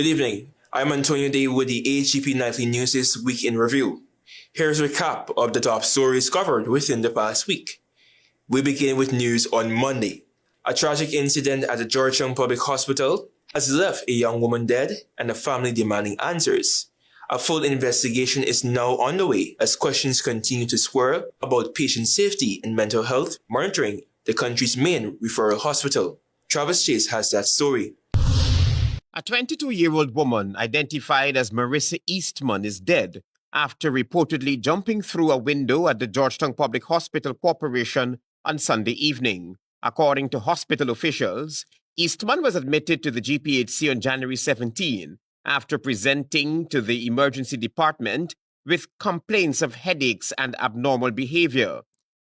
Good evening. I'm Antonio Day with the HGP Nightly News' Week in Review. Here's a recap of the top stories covered within the past week. We begin with news on Monday. A tragic incident at the Georgetown Public Hospital has left a young woman dead and a family demanding answers. A full investigation is now underway as questions continue to swirl about patient safety and mental health monitoring the country's main referral hospital. Travis Chase has that story. A 22-year-old woman identified as Marissa Eastman is dead after reportedly jumping through a window at the Georgetown Public Hospital Corporation on Sunday evening. According to hospital officials, Eastman was admitted to the GPHC on January 17 after presenting to the emergency department with complaints of headaches and abnormal behavior.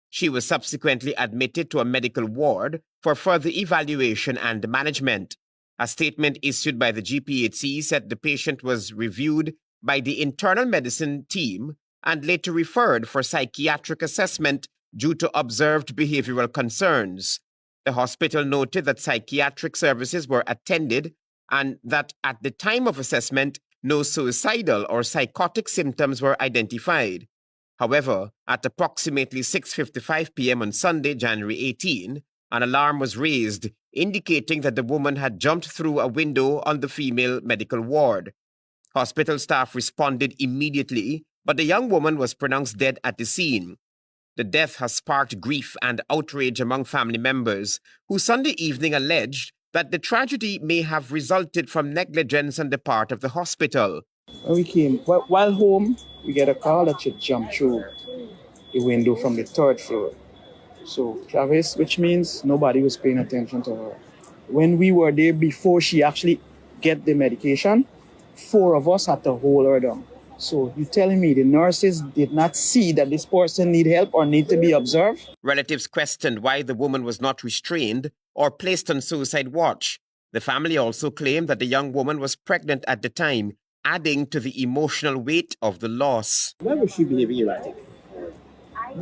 She was subsequently admitted to a medical ward for further evaluation and management. A statement issued by the GPHC said the patient was reviewed by the internal medicine team and later referred for psychiatric assessment due to observed behavioral concerns. The hospital noted that psychiatric services were attended and that at the time of assessment, no suicidal or psychotic symptoms were identified. However, at approximately 6:55 p.m. on Sunday, January 18, an alarm was raised indicating that the woman had jumped through a window on the female medical ward. Hospital staff responded immediately, but the young woman was pronounced dead at the scene. The death has sparked grief and outrage among family members, who Sunday evening alleged that the tragedy may have resulted from negligence on the part of the hospital. When we came, while home, we get a call that she jumped through the window from the third floor. So, Travis, which means nobody was paying attention to her. When we were there before she actually get the medication, 4 of us had to hold her down. So, you're telling me the nurses did not see that this person need help or need to be observed? Relatives questioned why the woman was not restrained or placed on suicide watch. The family also claimed that the young woman was pregnant at the time, adding to the emotional weight of the loss. Why was she behaving erratic?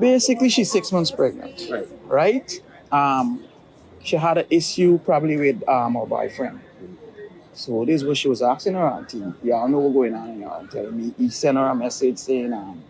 Basically, she's 6 months pregnant, right? She had an issue probably with her boyfriend. So this is what she was asking her auntie. Y'all know what's going on, y'all telling me. He sent her a message saying...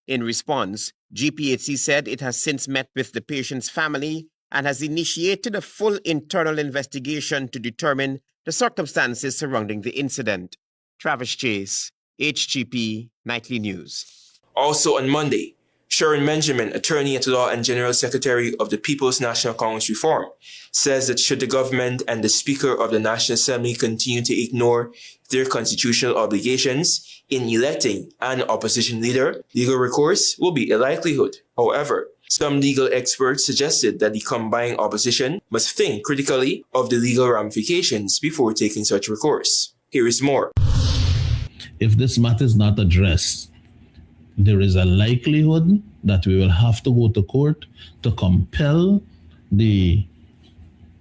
In response, GPHC said it has since met with the patient's family and has initiated a full internal investigation to determine the circumstances surrounding the incident. Travis Chase, HGP Nightly News. Also on Monday, Sharon Benjamin, Attorney at Law and General Secretary of the People's National Congress Reform, says that should the government and the Speaker of the National Assembly continue to ignore their constitutional obligations in electing an opposition leader, legal recourse will be a likelihood. However, some legal experts suggested that the combined opposition must think critically of the legal ramifications before taking such recourse. Here is more. If this matter is not addressed, there is a likelihood that we will have to go to court to compel the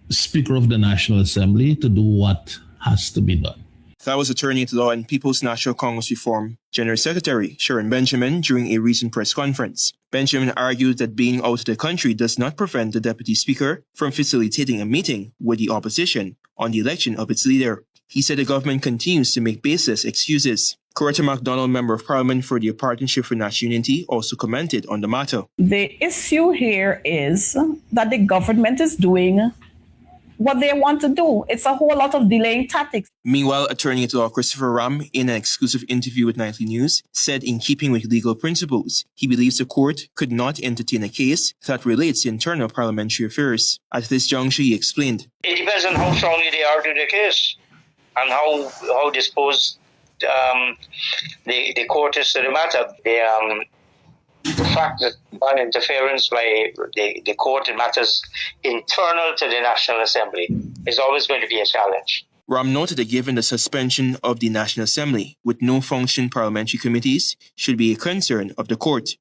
Speaker of the National Assembly to do what has to be done. That was Attorney at Law and People's National Congress Reform General Secretary Sharon Benjamin during a recent press conference. Benjamin argued that being out of the country does not prevent the Deputy Speaker from facilitating a meeting with the opposition on the election of its leader. He said the government continues to make baseless excuses. Coretta MacDonald, Member of Parliament for the Partnership for National Unity, also commented on the matter. The issue here is that the government is doing what they want to do. It's a whole lot of delaying tactics. Meanwhile, Attorney at Law Christopher Ram, in an exclusive interview with Nightly News, said in keeping with legal principles, he believes the court could not entertain a case that relates to internal parliamentary affairs. At this juncture, he explained. It depends on how strongly they argue the case and how disposed the court is to the matter. The fact that non-interference by the court in matters internal to the National Assembly is always going to be a challenge. Ram noted that given the suspension of the National Assembly with no functioning parliamentary committees should be a concern of the court,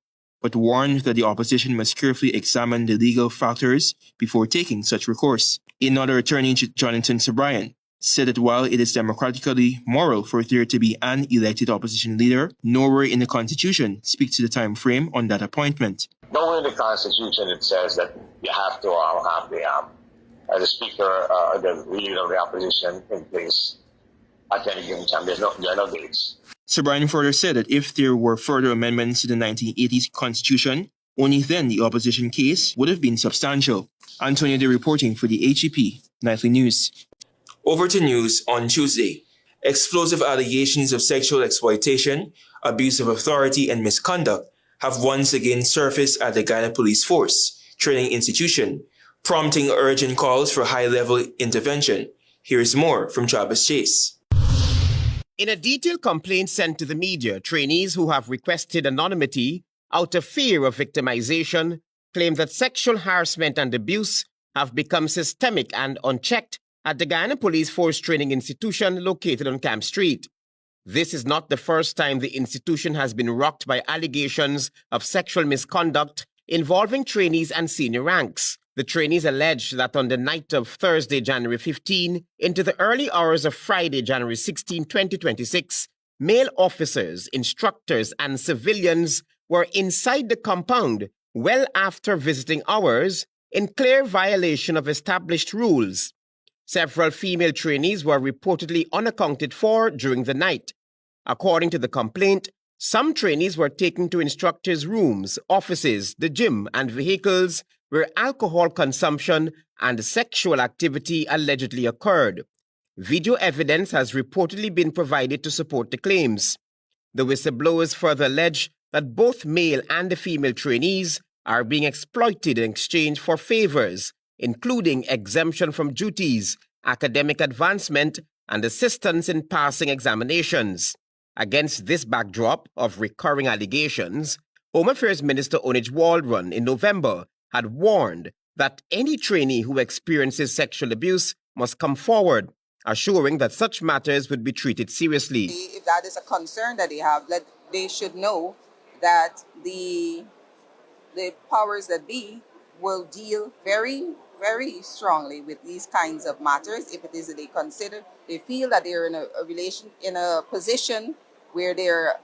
but warned that the opposition must carefully examine the legal factors before taking such recourse. Another attorney, Jonathan Sobrian, said that while it is democratically moral for there to be an elected opposition leader, nowhere in the Constitution speaks to the time frame on that appointment. Nowhere in the Constitution it says that you have to have the Speaker, the leader of the opposition in place at any given time. There are no dates. Sir Brian further said that if there were further amendments to the 1980s Constitution, only then the opposition case would have been substantial. Antonio De reporting for the HEP Nightly News. Over to news on Tuesday. Explosive allegations of sexual exploitation, abuse of authority, and misconduct have once again surfaced at the Guyana Police Force training institution, prompting urgent calls for high-level intervention. Here's more from Travis Chase. In a detailed complaint sent to the media, trainees who have requested anonymity out of fear of victimization claim that sexual harassment and abuse have become systemic and unchecked at the Guyana Police Force Training Institution located on Camp Street. This is not the first time the institution has been rocked by allegations of sexual misconduct involving trainees and senior ranks. The trainees allege that on the night of Thursday, January 15, into the early hours of Friday, January 16, 2026, male officers, instructors, and civilians were inside the compound well after visiting hours in clear violation of established rules. Several female trainees were reportedly unaccounted for during the night. According to the complaint, some trainees were taken to instructors' rooms, offices, the gym, and vehicles where alcohol consumption and sexual activity allegedly occurred. Video evidence has reportedly been provided to support the claims. The whistleblowers further allege that both male and the female trainees are being exploited in exchange for favors, including exemption from duties, academic advancement, and assistance in passing examinations. Against this backdrop of recurring allegations, Home Affairs Minister Onij Waldron in November had warned that any trainee who experiences sexual abuse must come forward, assuring that such matters would be treated seriously. If that is a concern that they have, they should know that the powers that be will deal very, very strongly with these kinds of matters. If it is that they feel that they're in a position where they're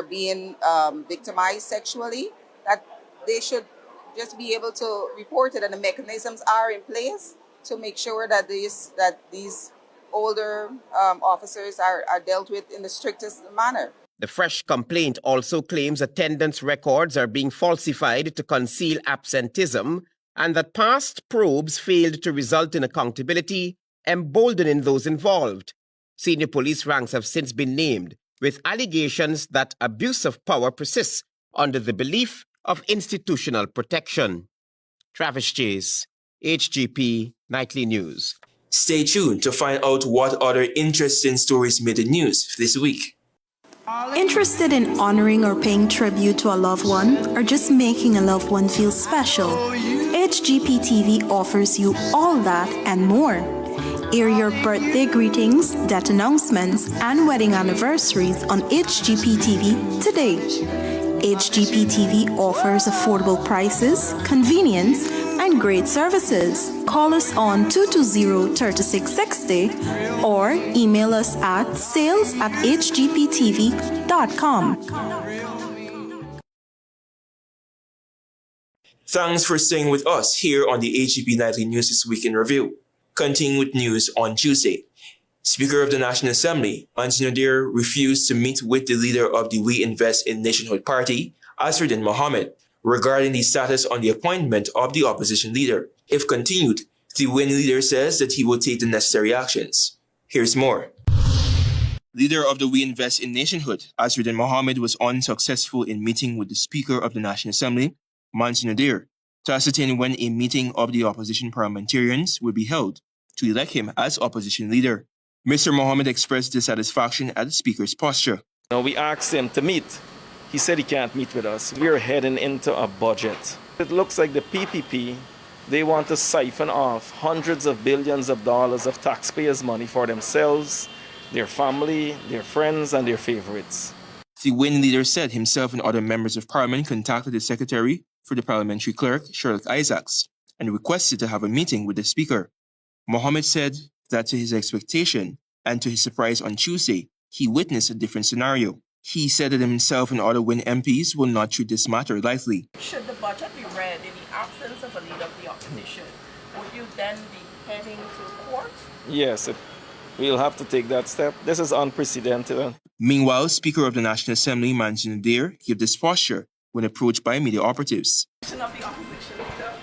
being victimized sexually, that they should just be able to report it, and the mechanisms are in place to make sure that these older officers are dealt with in the strictest manner. The fresh complaint also claims attendance records are being falsified to conceal absenteeism and that past probes failed to result in accountability, emboldening those involved. Senior police ranks have since been named, with allegations that abuse of power persists under the belief of institutional protection. Travis Chase, HGP Nightly News. Stay tuned to find out what other interesting stories made the news this week. Interested in honoring or paying tribute to a loved one, or just making a loved one feel special? HGP TV offers you all that and more. Air your birthday greetings, death announcements, and wedding anniversaries on HGP TV today. HGP TV offers affordable prices, convenience, and great services. Call us on 220-3660 or email us at sales@hgptv.com. Thanks for staying with us here on the HGP Nightly News This Week in Review. Continuing with news on Tuesday. Speaker of the National Assembly, Antonio Adair, refused to meet with the leader of the We Invest in Nationhood Party, Asruddin Mohammed, regarding the status on the appointment of the opposition leader. If continued, the WIN leader says that he will take the necessary actions. Here's more. Leader of the We Invest in Nationhood, Asruddin Mohammed, was unsuccessful in meeting with the Speaker of the National Assembly, Antonio Adair, to ascertain when a meeting of the opposition parliamentarians would be held to elect him as opposition leader. Mr. Mohammed expressed dissatisfaction at the Speaker's posture. We asked him to meet. He said he can't meet with us. We're heading into a budget. It looks like the PPP, they want to siphon off hundreds of billions of dollars of taxpayers' money for themselves, their family, their friends, and their favorites. The WIN leader said himself and other members of parliament contacted the secretary for the parliamentary clerk, Charlotte Isaacs, and requested to have a meeting with the Speaker. Mohammed said that to his expectation and to his surprise on Tuesday, he witnessed a different scenario. He said that himself and other WIN MPs will not treat this matter lightly. Should the budget be read in the absence of a leader of the opposition, would you then be heading to court? Yes, We'll have to take that step. This is unprecedented. Meanwhile, Speaker of the National Assembly, Mansour Nadir, kept this posture when approached by media operatives. Of the opposition leader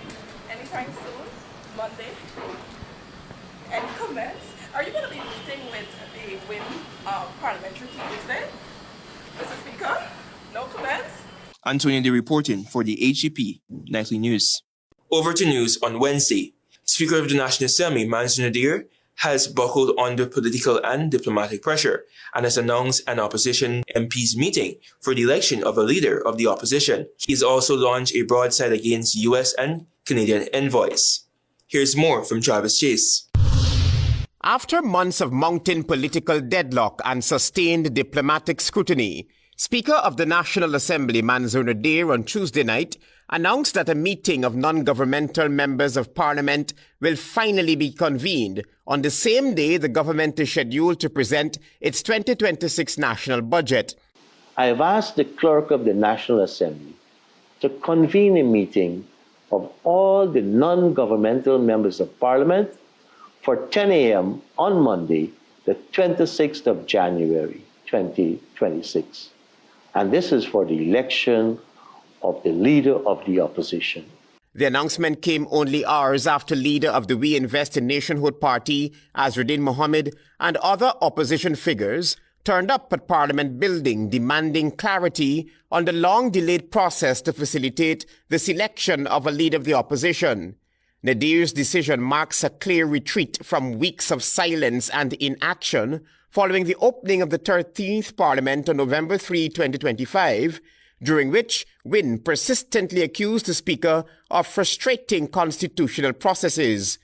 anytime soon, Monday. Any comments? Are you going to be meeting with the WIN parliamentary team today, Mr. Speaker? No comments? Antonio D reporting for the HGP Nightly News. Over to news on Wednesday. Speaker of the National Assembly, Mansour Nadir, has buckled under political and diplomatic pressure and has announced an opposition MPs meeting for the election of a leader of the opposition. He's also launched a broadside against US and Canadian envoys. Here's more from Travis Chase. After months of mounting political deadlock and sustained diplomatic scrutiny, Speaker of the National Assembly Mansour Nadir on Tuesday night announced that a meeting of non-governmental members of parliament will finally be convened on the same day the government is scheduled to present its 2026 national budget. I have asked the clerk of the National Assembly to convene a meeting of all the non-governmental members of parliament for 10 a.m. on Monday, the 26th of January, 2026. And this is for the election of the leader of the opposition. The announcement came only hours after leader of the We Invest in Nationhood Party, Azruddin Mohammed, and other opposition figures turned up at Parliament building demanding clarity on the long-delayed process to facilitate the selection of a leader of the opposition. Nadir's decision marks a clear retreat from weeks of silence and inaction following the opening of the 13th Parliament on November 3, 2025, during which Wynne persistently accused the Speaker of frustrating constitutional processes.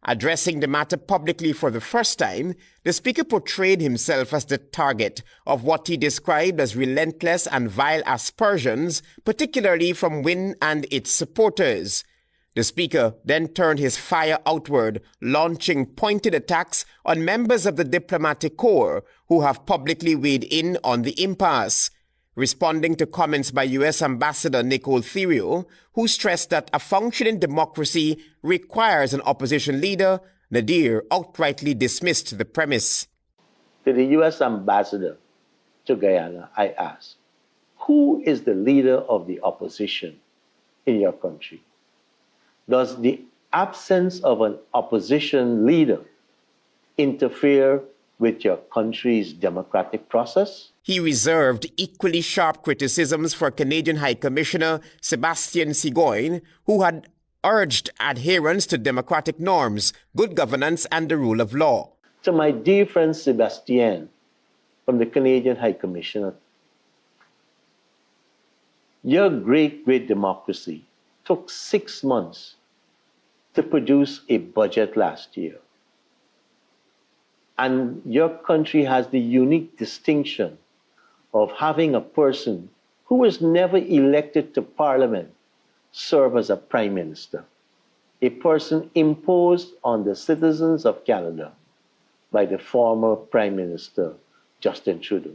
Addressing the matter publicly for the first time, the Speaker portrayed himself as the target of what he described as relentless and vile aspersions, particularly from Wynne and its supporters. The Speaker then turned his fire outward, launching pointed attacks on members of the diplomatic corps who have publicly weighed in on the impasse. Responding to comments by U.S. Ambassador Nicole Theriot, who stressed that a functioning democracy requires an opposition leader, Nadir outrightly dismissed the premise. To the U.S. Ambassador to Guyana, I ask, who is the leader of the opposition in your country? Does the absence of an opposition leader interfere with your country's democratic process? He reserved equally sharp criticisms for Canadian High Commissioner Sébastien Sigoin, who had urged adherence to democratic norms, good governance, and the rule of law. To my dear friend Sébastien from the Canadian High Commissioner, your great democracy took 6 months to produce a budget last year. And your country has the unique distinction of having a person who was never elected to Parliament serve as a Prime Minister, a person imposed on the citizens of Canada by the former Prime Minister, Justin Trudeau.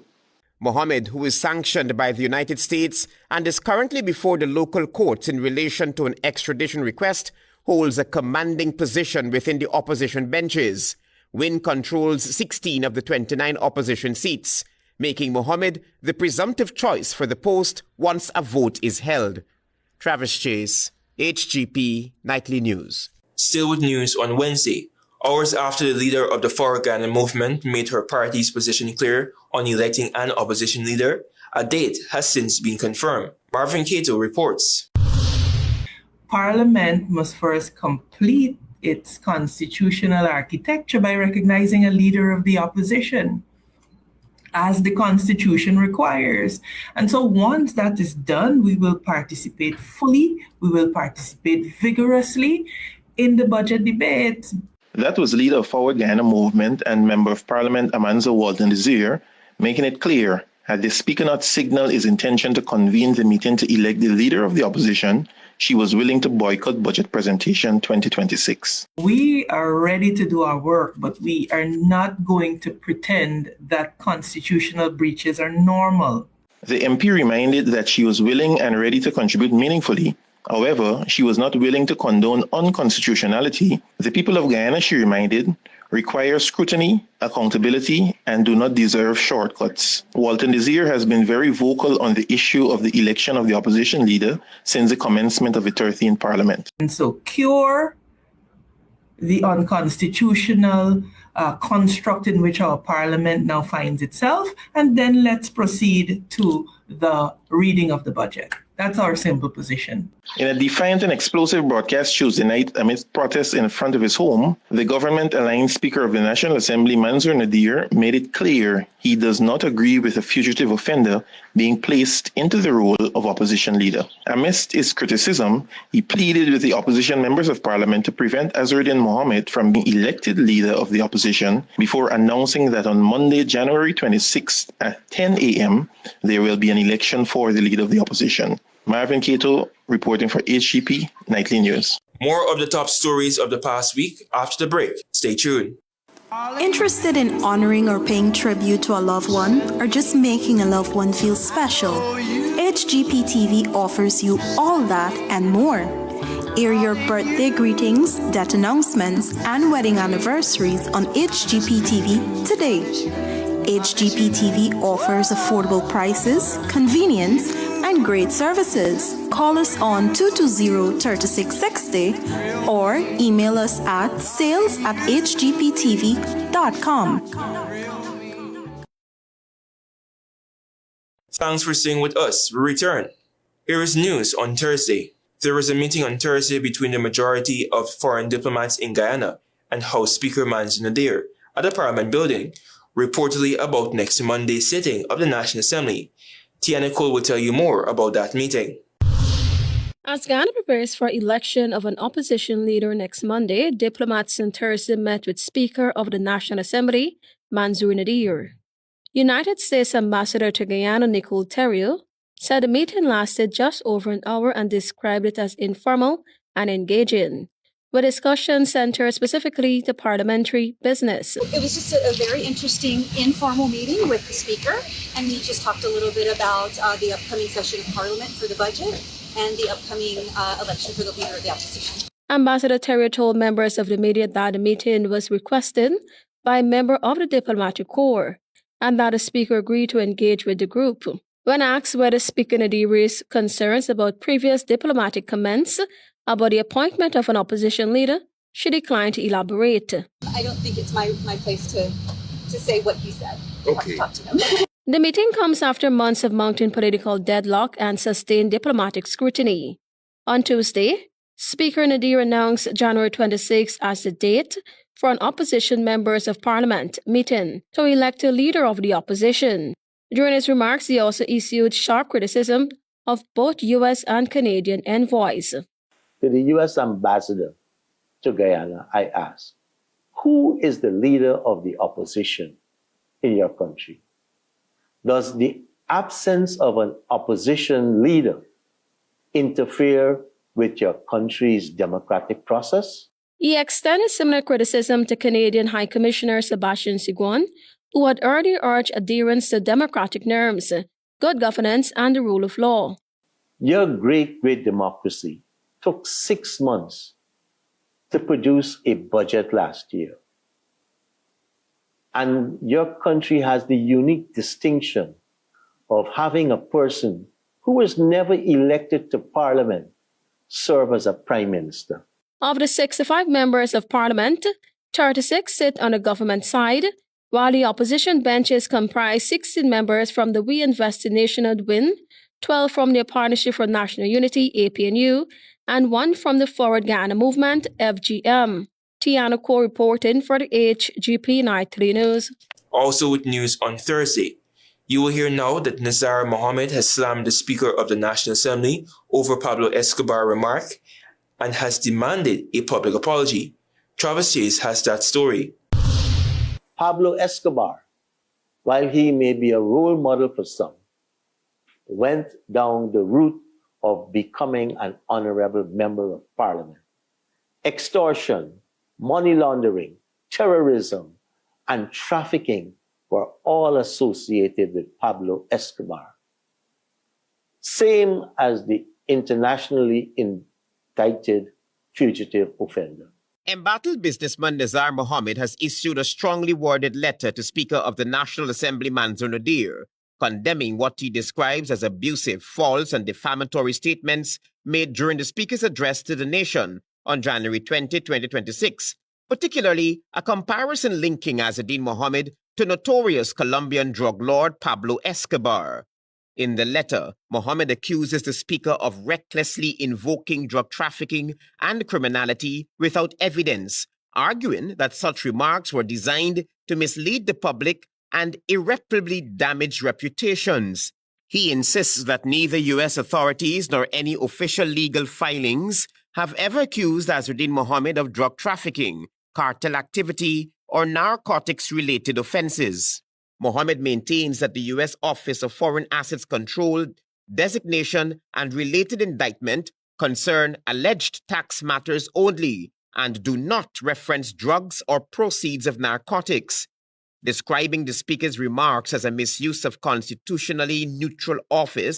Mohammed, who is sanctioned by the United States and is currently before the local courts in relation to an extradition request, holds a commanding position within the opposition benches. Wynne controls 16 of the 29 opposition seats, making Mohammed the presumptive choice for the post once a vote is held. Travis Chase, HGP Nightly News. Still with news on Wednesday, hours after the leader of the For Ghana movement made her party's position clear on electing an opposition leader, a date has since been confirmed. Marvin Cato reports. Parliament must first complete its constitutional architecture by recognizing a leader of the opposition, as the Constitution requires. And so once that is done, we will participate fully, we will participate vigorously in the budget debate. That was leader of Forward Guyana movement and Member of Parliament Amanzo Walton Desir, making it clear, had the Speaker not signaled his intention to convene the meeting to elect the leader of the opposition, she was willing to boycott budget presentation 2026. We are ready to do our work, but we are not going to pretend that constitutional breaches are normal. The MP reminded that she was willing and ready to contribute meaningfully. However, she was not willing to condone unconstitutionality. The people of Guyana, she reminded, require scrutiny, accountability, and do not deserve shortcuts. Walton Desir has been very vocal on the issue of the election of the opposition leader since the commencement of the 13th Parliament. And so cure the unconstitutional construct in which our parliament now finds itself, and then let's proceed to the reading of the budget. That's our simple position. In a defiant and explosive broadcast Tuesday night amidst protests in front of his home, the government-aligned Speaker of the National Assembly, Mansour Nadir, made it clear he does not agree with a fugitive offender being placed into the role of opposition leader. Amidst his criticism, he pleaded with the opposition members of parliament to prevent Azharuddin Mohammed from being elected leader of the opposition before announcing that on Monday, January 26th at 10 a.m., there will be an election for the leader of the opposition. Marvin Cato reporting for HGP Nightly News. More of the top stories of the past week after the break. Stay tuned. Interested in honoring or paying tribute to a loved one, or just making a loved one feel special? HGP TV offers you all that and more. Air your birthday greetings, death announcements, and wedding anniversaries on HGP TV today. HGP TV offers affordable prices, convenience, and great services. Call us on 220-3660 or email us at sales@hgptv.com. Thanks for staying with us. We return. Here is news on Thursday. There was a meeting on Thursday between the majority of foreign diplomats in Guyana and House Speaker Mansour Nadir at the Parliament building, reportedly about next Monday's sitting of the National Assembly. Tiana Cole will tell you more about that meeting. As Ghana prepares for election of an opposition leader next Monday, diplomats on Thursday met with Speaker of the National Assembly, Mansour Nadir. United States Ambassador to Guyana, Nicole Terrio, said the meeting lasted just over an hour and described it as informal and engaging, with discussions centered specifically to parliamentary business. It was just a very interesting informal meeting with the Speaker, and we just talked a little bit about the upcoming session of Parliament for the budget and the upcoming election for the leader of the opposition. Ambassador Terrio told members of the media that the meeting was requested by a member of the diplomatic corps and that the Speaker agreed to engage with the group. When asked whether Speaker Nadir raised concerns about previous diplomatic comments about the appointment of an opposition leader, she declined to elaborate. I don't think it's my place to say what he said. Okay. Talk to him. The meeting comes after months of mounting political deadlock and sustained diplomatic scrutiny. On Tuesday, Speaker Nadir announced January 26 as the date for an opposition members of parliament meeting to elect a leader of the opposition. During his remarks, he also issued sharp criticism of both U.S. and Canadian envoys. To the U.S. ambassador to Guyana, I ask, who is the leader of the opposition in your country? Does the absence of an opposition leader interfere with your country's democratic process? He extended similar criticism to Canadian High Commissioner Sebastian Seguin, who had earlier urged adherence to democratic norms, good governance, and the rule of law. Your great democracy took 6 months to produce a budget last year. And your country has the unique distinction of having a person who was never elected to parliament serve as a prime minister. Of the 65 members of parliament, 36 sit on the government side, while the opposition benches comprise 16 members from the We Invest in National Win, 12 from the Partnership for National Unity, APNU, and 1 from the Forward Ghana Movement, FGM. Tiana Cole reporting for the HGP Nightly News. Also with news on Thursday, you will hear now that Nazar Mohammed has slammed the Speaker of the National Assembly over Pablo Escobar's remark and has demanded a public apology. Travis Chase has that story. Pablo Escobar, while he may be a role model for some, went down the route of becoming an honorable member of parliament. Extortion, money laundering, terrorism, and trafficking were all associated with Pablo Escobar. Same as the internationally indicted fugitive offender. Embattled businessman Nizar Mohammed has issued a strongly worded letter to Speaker of the National Assembly Mansour Nadir, condemning what he describes as abusive, false, and defamatory statements made during the Speaker's address to the nation on January 20, 2026, particularly a comparison linking Azzuddin Mohammed to notorious Colombian drug lord Pablo Escobar. In the letter, Mohammed accuses the Speaker of recklessly invoking drug trafficking and criminality without evidence, arguing that such remarks were designed to mislead the public and irreparably damage reputations. He insists that neither U.S. authorities nor any official legal filings have ever accused Azzuddin Mohammed of drug trafficking, cartel activity, or narcotics-related offenses. Mohammed maintains that the U.S. Office of Foreign Assets Control designation and related indictment concern alleged tax matters only and do not reference drugs or proceeds of narcotics. Describing the Speaker's remarks as a misuse of constitutionally neutral office,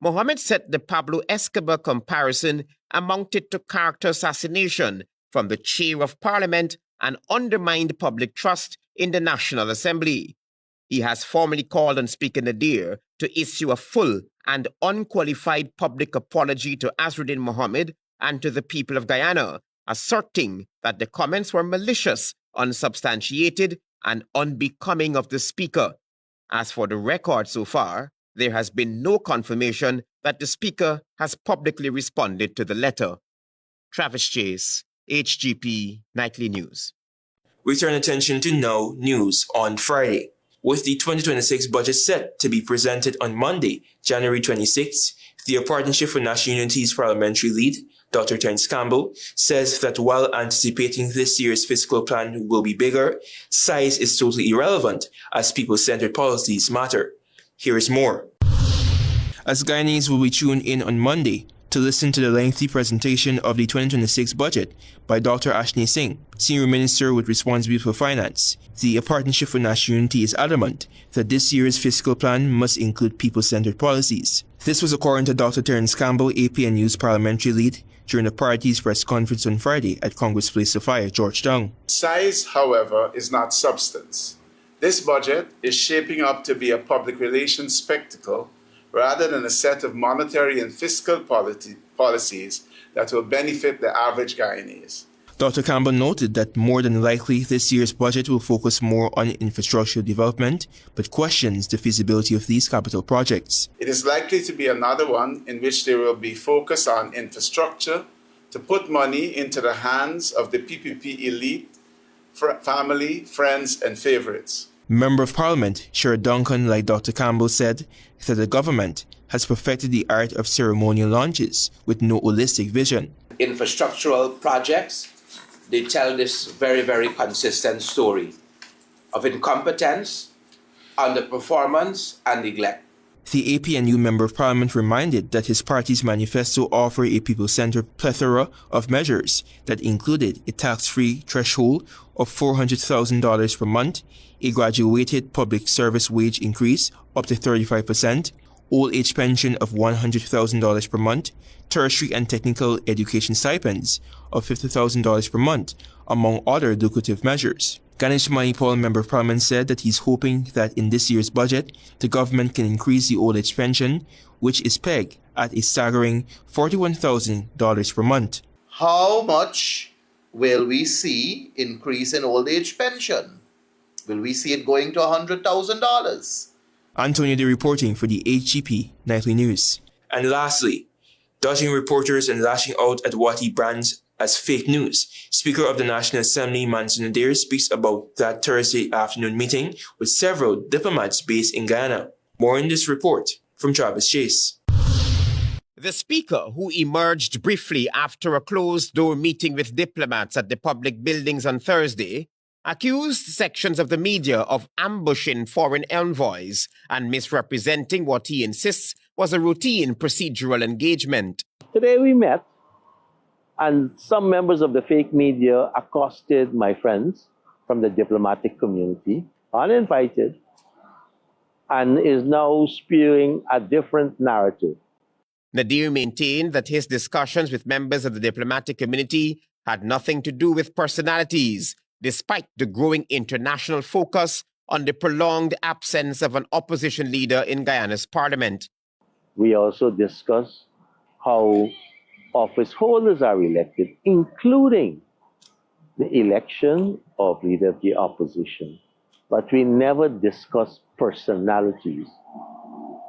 Mohammed said the Pablo Escobar comparison amounted to character assassination from the chair of Parliament and undermined public trust in the National Assembly. He has formally called on Speaker Nadir to issue a full and unqualified public apology to Azzuddin Mohammed and to the people of Guyana, asserting that the comments were malicious, unsubstantiated, and unbecoming of the Speaker. As for the record so far, there has been no confirmation that the Speaker has publicly responded to the letter. Travis Chase, HGP Nightly News. We turn attention to Now News on Friday. With the 2026 budget set to be presented on Monday, January 26th, the Partnership for National Unity's parliamentary lead, Dr. Terence Campbell, says that while anticipating this year's fiscal plan will be bigger, size is totally irrelevant as people-centered policies matter. Here is more. As Guyanese will be tuned in on Monday to listen to the lengthy presentation of the 2026 budget by Dr. Ashni Singh, Senior Minister with responsibility for finance, the Partnership for National Unity is adamant that this year's fiscal plan must include people-centered policies. This was according to Dr. Terence Campbell, APNU's parliamentary lead, during the party's press conference on Friday at Congress Place, Sophia, Georgetown. Size, however, is not substance. This budget is shaping up to be a public relations spectacle rather than a set of monetary and fiscal policies that will benefit the average Guyanese. Dr. Campbell noted that more than likely this year's budget will focus more on infrastructural development, but questions the feasibility of these capital projects. It is likely to be another one in which there will be focus on infrastructure to put money into the hands of the PPP elite, family, friends, and favorites. Member of Parliament Sher Duncan, like Dr. Campbell, said that the government has perfected the art of ceremonial launches with no holistic vision. Infrastructural projects, they tell this very, very consistent story of incompetence, underperformance, and neglect. The APNU Member of Parliament reminded that his party's manifesto offered a people-centered plethora of measures that included a tax-free threshold of $400,000 per month, a graduated public service wage increase up to 35%, old age pension of $100,000 per month, tertiary and technical education stipends of $50,000 per month, among other lucrative measures. Ganesh Manipal, Member of Parliament, said that he's hoping that in this year's budget, the government can increase the old age pension, which is pegged at a staggering $41,000 per month. How much will we see increase in old age pension? Will we see it going to $100,000? Antonio De reporting for the HGP Nightly News. And lastly, dodging reporters and lashing out at what he brands as fake news, Speaker of the National Assembly Mansour Nadir speaks about that Thursday afternoon meeting with several diplomats based in Guyana. More in this report from Travis Chase. The Speaker, who emerged briefly after a closed-door meeting with diplomats at the public buildings on Thursday, accused sections of the media of ambushing foreign envoys and misrepresenting what he insists was a routine procedural engagement. Today we met, and some members of the fake media accosted my friends from the diplomatic community, uninvited, and is now spewing a different narrative. Nadir maintained that his discussions with members of the diplomatic community had nothing to do with personalities, despite the growing international focus on the prolonged absence of an opposition leader in Guyana's parliament. We also discussed how office holders are elected, including the election of leader of the opposition. But we never discussed personalities,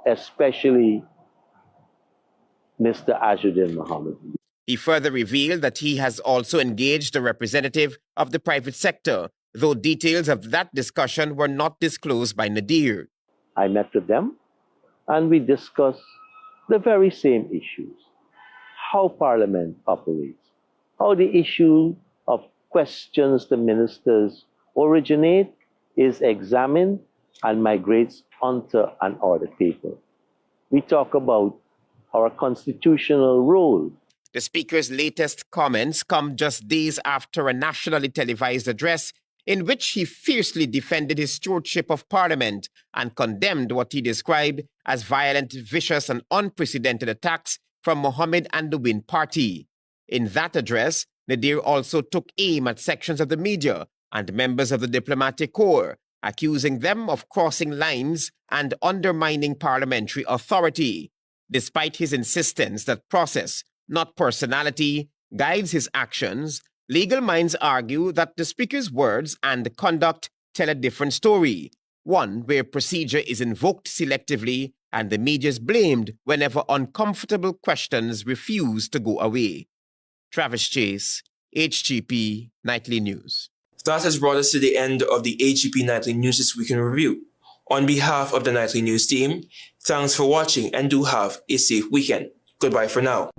especially Mr. Azuddin Mohammed. He further revealed that he has also engaged a representative of the private sector, though details of that discussion were not disclosed by Nadir. I met with them and we discussed the very same issues: how Parliament operates, how the issue of questions to ministers originate, is examined, and migrates onto an audit paper. We talk about our constitutional role. The Speaker's latest comments come just days after a nationally televised address in which he fiercely defended his stewardship of Parliament and condemned what he described as violent, vicious, and unprecedented attacks from Mohammed and the Win Party. In that address, Nadir also took aim at sections of the media and members of the diplomatic corps, accusing them of crossing lines and undermining parliamentary authority. Despite his insistence that process, not personality, guides his actions, legal minds argue that the Speaker's words and conduct tell a different story, one where procedure is invoked selectively and the media is blamed whenever uncomfortable questions refuse to go away. Travis Chase, HGP Nightly News. That has brought us to the end of the HGP Nightly News This Week in Review. On behalf of the Nightly News team, thanks for watching and do have a safe weekend. Goodbye for now.